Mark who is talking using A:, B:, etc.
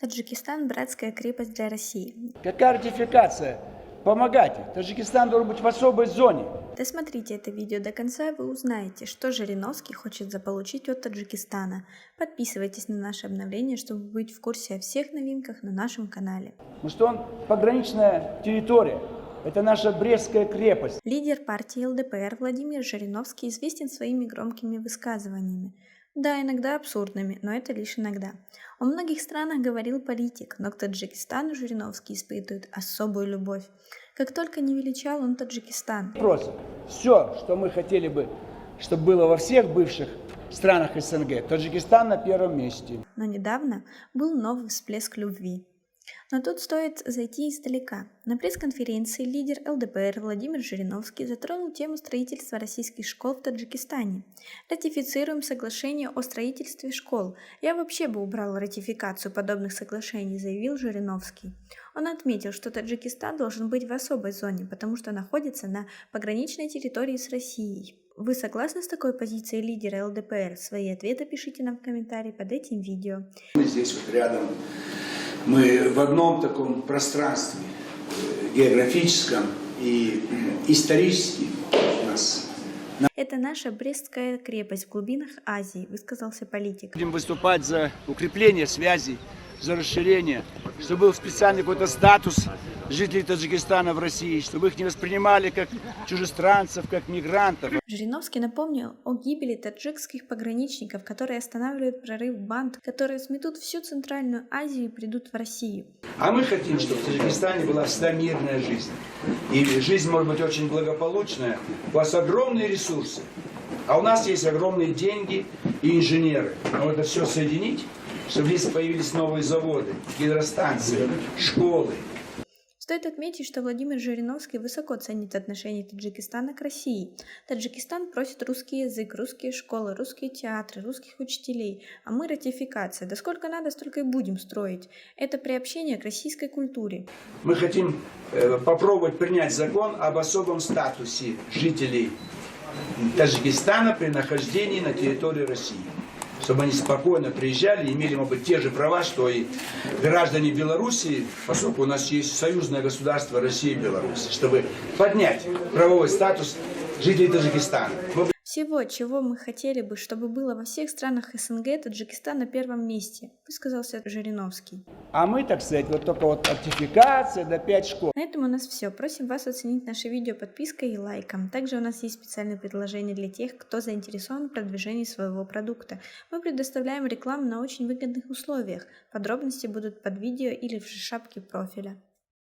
A: Таджикистан – братская крепость для России.
B: Какая ратификация? Помогайте. Таджикистан должен быть в особой зоне.
A: Досмотрите это видео до конца, и вы узнаете, что Жириновский хочет заполучить от Таджикистана. Подписывайтесь на наши обновления, чтобы быть в курсе о всех новинках на нашем канале.
B: Потому что он пограничная территория. Это наша Брестская крепость.
A: Лидер партии ЛДПР Владимир Жириновский известен своими громкими высказываниями. Да, иногда абсурдными, но это лишь иногда. О многих странах говорил политик, но к Таджикистану Жириновский испытывает особую любовь. Как только не величал он Таджикистан.
B: Просто все, что мы хотели бы, чтобы было во всех бывших странах СНГ, Таджикистан на первом месте.
A: Но недавно был новый всплеск любви. Но тут стоит зайти издалека. На пресс-конференции лидер ЛДПР Владимир Жириновский затронул тему строительства российских школ в Таджикистане. Ратифицируем соглашение о строительстве школ. Я вообще бы убрал ратификацию подобных соглашений, заявил Жириновский. Он отметил, что Таджикистан должен быть в особой зоне, потому что находится на пограничной территории с Россией. Вы согласны с такой позицией лидера ЛДПР? Свои ответы пишите нам в комментарии под этим видео.
C: Мы здесь вот рядом. Мы в одном таком пространстве географическом и исторически у нас.
A: Это наша Брестская крепость в глубинах Азии, высказался политик.
B: Будем выступать за укрепление связей, за расширение, чтобы был специальный какой-то статус жителей Таджикистана в России, чтобы их не воспринимали как чужестранцев, как мигрантов.
A: Жириновский напомнил о гибели таджикских пограничников, которые останавливают прорыв банд, которые сметут всю Центральную Азию и придут в Россию.
C: А мы хотим, чтобы в Таджикистане была всегда мирная жизнь. И жизнь может быть очень благополучная. У вас огромные ресурсы, а у нас есть огромные деньги и инженеры. Но это все соединить, чтобы здесь появились новые заводы, гидростанции, школы.
A: Стоит отметить, что Владимир Жириновский высоко ценит отношение Таджикистана к России. Таджикистан просит русский язык, русские школы, русские театры, русских учителей, а мы ратификация. Да сколько надо, столько и будем строить. Это приобщение к российской культуре.
C: Мы хотим попробовать принять закон об особом статусе жителей Таджикистана при нахождении на территории России. Чтобы они спокойно приезжали и имели, может быть, те же права, что и граждане Белоруссии, поскольку у нас есть союзное государство Россия и Беларусь, чтобы поднять правовой статус жителей Таджикистана.
A: Всего, чего мы хотели бы, чтобы было во всех странах СНГ, Таджикистан на первом месте, высказался Жириновский.
B: А мы, так сказать, вот только вот ратификация до 5 школ.
A: На этом у нас все. Просим вас оценить наше видео подпиской и лайком. Также у нас есть специальное предложение для тех, кто заинтересован в продвижении своего продукта. Мы предоставляем рекламу на очень выгодных условиях. Подробности будут под видео или в шапке профиля.